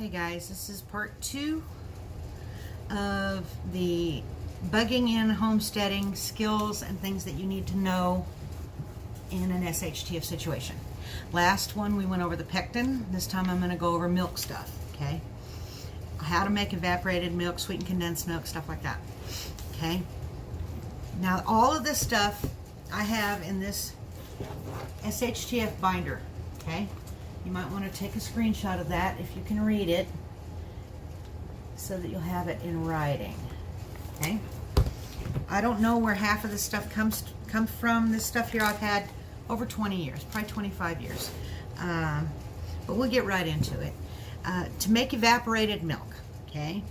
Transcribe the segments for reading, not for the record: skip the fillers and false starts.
Okay guys, this is part 2 of the bugging in homesteading skills and things that you need to know in an SHTF situation. Last one we went over the pectin. This time I'm going to go over milk stuff, okay? How to make evaporated milk, sweetened condensed milk, stuff like that, okay? Now all of this stuff I have in this SHTF binder, okay? You might want to take a screenshot of that if you can read it so that you'll have it in writing. Okay? I don't know where half of this stuff comes from. This stuff here I've had over 20 years, probably 25 years. But we'll get right into it. To make evaporated milk, okay,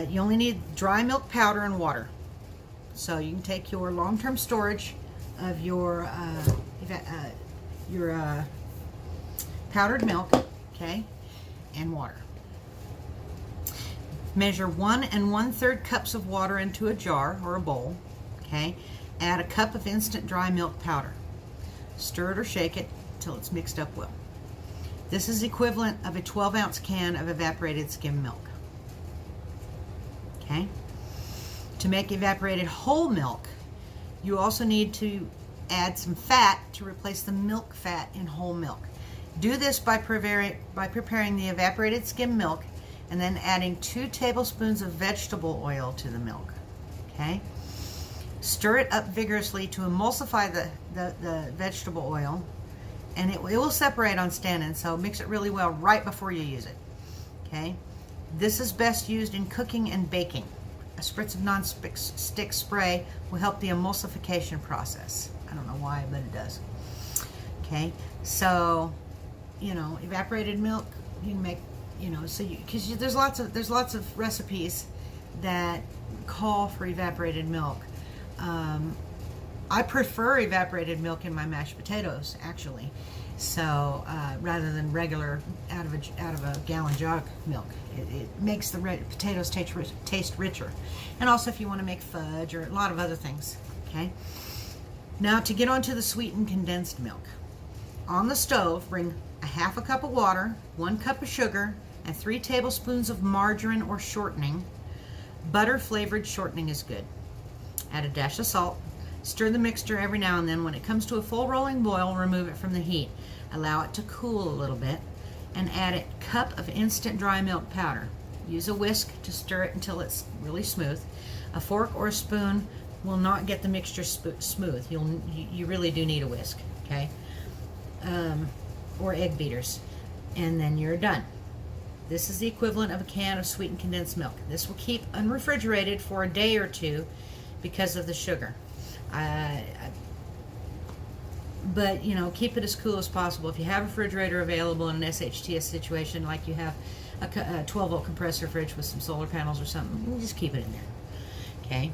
you only need dry milk powder and water. So you can take your long-term storage of your powdered milk, okay, and water. Measure 1 1/3 cups of water into a jar or a bowl, okay. Add a cup of instant dry milk powder. Stir it or shake it till it's mixed up well. This is equivalent of a 12-ounce can of evaporated skim milk, okay. To make evaporated whole milk, you also need to add some fat to replace the milk fat in whole milk. Do this by preparing the evaporated skim milk and then adding 2 tablespoons of vegetable oil to the milk, okay? Stir it up vigorously to emulsify the vegetable oil, and it will separate on stand-in, so mix it really well right before you use it, okay? This is best used in cooking and baking. A spritz of non-stick spray will help the emulsification process. I don't know why, but it does. Okay, so you know, evaporated milk you can make, you know, so because there's lots of recipes that call for evaporated milk. I prefer evaporated milk in my mashed potatoes, actually. So rather than regular out of a gallon jug milk, it makes the potatoes taste richer. And also if you want to make fudge or a lot of other things. Okay. Now to get onto the sweetened condensed milk. On the stove, bring a half a cup of water, 1 cup of sugar, and 3 tablespoons of margarine or shortening. Butter flavored shortening is good. Add a dash of salt. Stir the mixture every now and then. When it comes to a full rolling boil, remove it from the heat. Allow it to cool a little bit and add a cup of instant dry milk powder. Use a whisk to stir it until it's really smooth. A fork or a spoon will not get the mixture smooth. You really do need a whisk, okay? Or egg beaters, and then you're done. This is the equivalent of a can of sweetened condensed milk. This will keep unrefrigerated for a day or 2 because of the sugar. But you know, keep it as cool as possible. If you have a refrigerator available in an SHTF situation, like you have a 12-volt compressor fridge with some solar panels or something, just keep it in there, okay?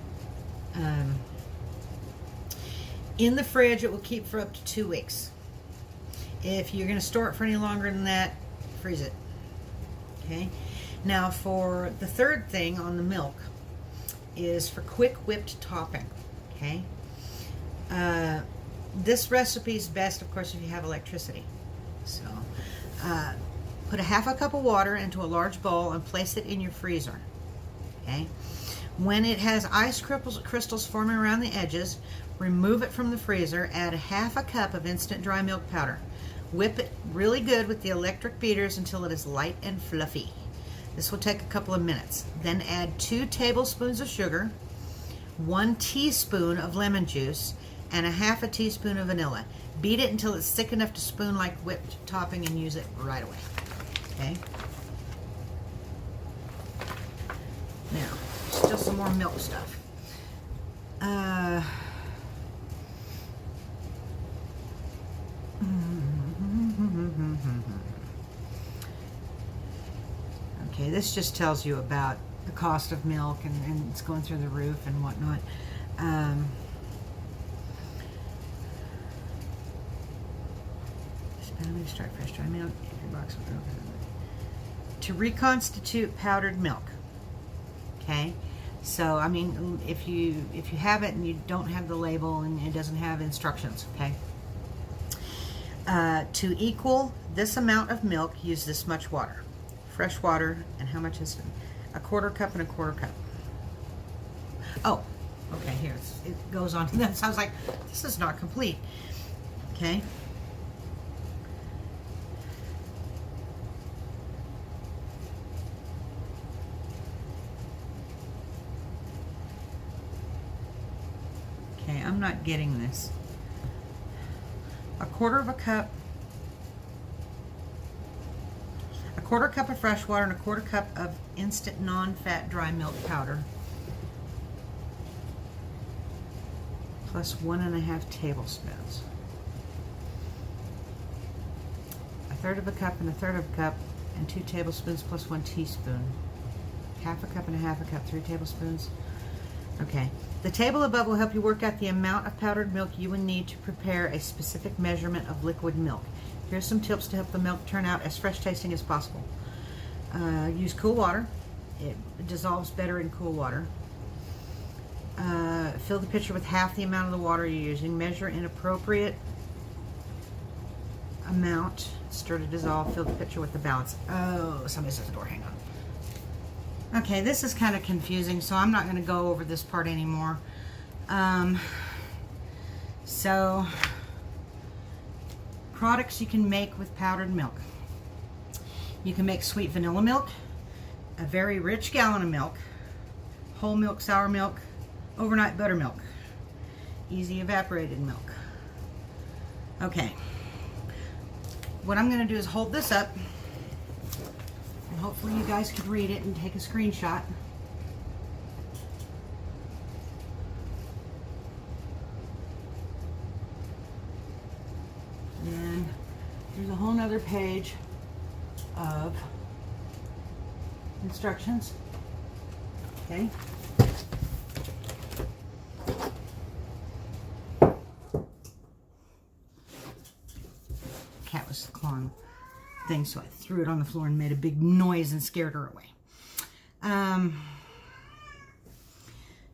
In the fridge, it will keep for up to 2 weeks. If you're going to store it for any longer than that, freeze it, okay? Now for the third thing on the milk is for quick whipped topping, okay? This recipe is best, of course, if you have electricity. So put a half a cup of water into a large bowl and place it in your freezer, okay? When it has ice crystals forming around the edges, remove it from the freezer. Add a half a cup of instant dry milk powder. Whip it really good with the electric beaters until it is light and fluffy. This will take a couple of minutes. Then add 2 tablespoons of sugar, 1 teaspoon of lemon juice, and a half a teaspoon of vanilla. Beat it until it's thick enough to spoon like whipped topping and use it right away. Okay? Now, still some more milk stuff. Okay, this just tells you about the cost of milk and it's going through the roof and whatnot. Start fresh dry milk. To reconstitute powdered milk. Okay, so I mean, if you have it and you don't have the label and it doesn't have instructions, okay. To equal this amount of milk, use this much water. fresh water, and how much is it? A quarter cup and a quarter cup. Oh, okay, here, it goes on to that. So I was like, this is not complete. Okay. Okay, I'm not getting this. A quarter cup of fresh water and a quarter cup of instant non-fat dry milk powder, plus 1.5 tablespoons. A third of a cup and a third of a cup and 2 tablespoons plus 1 teaspoon. Half a cup and a half a cup, 3 tablespoons. Okay. The table above will help you work out the amount of powdered milk you will need to prepare a specific measurement of liquid milk. Here's some tips to help the milk turn out as fresh tasting as possible. Use cool water. It dissolves better in cool water. Fill the pitcher with half the amount of the water you're using. Measure in appropriate amount. Stir to dissolve. Fill the pitcher with the balance. Oh, somebody's at the door. Hang on. Okay, this is kind of confusing, so I'm not going to go over this part anymore. So, products you can make with powdered milk. You can make sweet vanilla milk, a very rich gallon of milk, whole milk, sour milk, overnight buttermilk, easy evaporated milk. Okay, what I'm going to do is hold this up. And hopefully you guys could read it and take a screenshot. And there's a whole nother page of instructions. Okay. Cat was clawing thing, so I threw it on the floor and made a big noise and scared her away.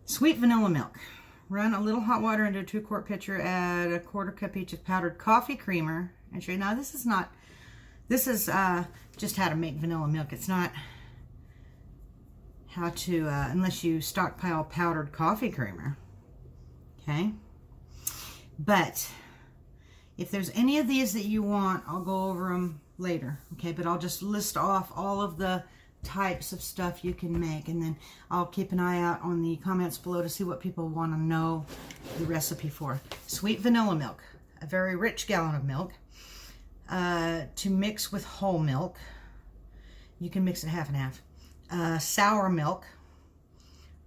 Sweet vanilla milk. Run a little hot water into a 2-quart pitcher. Add a quarter cup each of powdered coffee creamer. And show you now, this is just how to make vanilla milk. It's not how to, unless you stockpile powdered coffee creamer. Okay. But if there's any of these that you want, I'll go over them later, okay? But I'll just list off all of the types of stuff you can make, and then I'll keep an eye out on the comments below to see what people want to know the recipe for. Sweet vanilla milk, a very rich gallon of milk, to mix with whole milk. You can mix it half and half. Sour milk,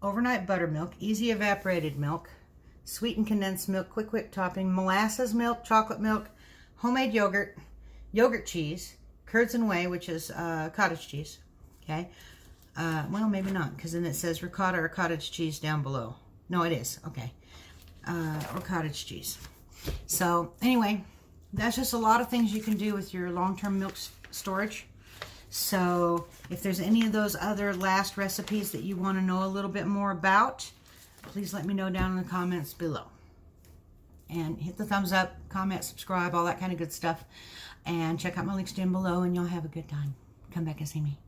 overnight buttermilk, easy evaporated milk, sweetened condensed milk, quick topping, molasses milk, chocolate milk, homemade yogurt, yogurt cheese, curds and whey, which is cottage cheese. Okay. Well, maybe not, because then it says ricotta or cottage cheese down below. No, it is. Okay. Or cottage cheese. So anyway, that's just a lot of things you can do with your long-term milk storage. So if there's any of those other last recipes that you want to know a little bit more about, please let me know down in the comments below. And hit the thumbs up, comment, subscribe, all that kind of good stuff. And check out my links down below, and you'll have a good time. Come back and see me.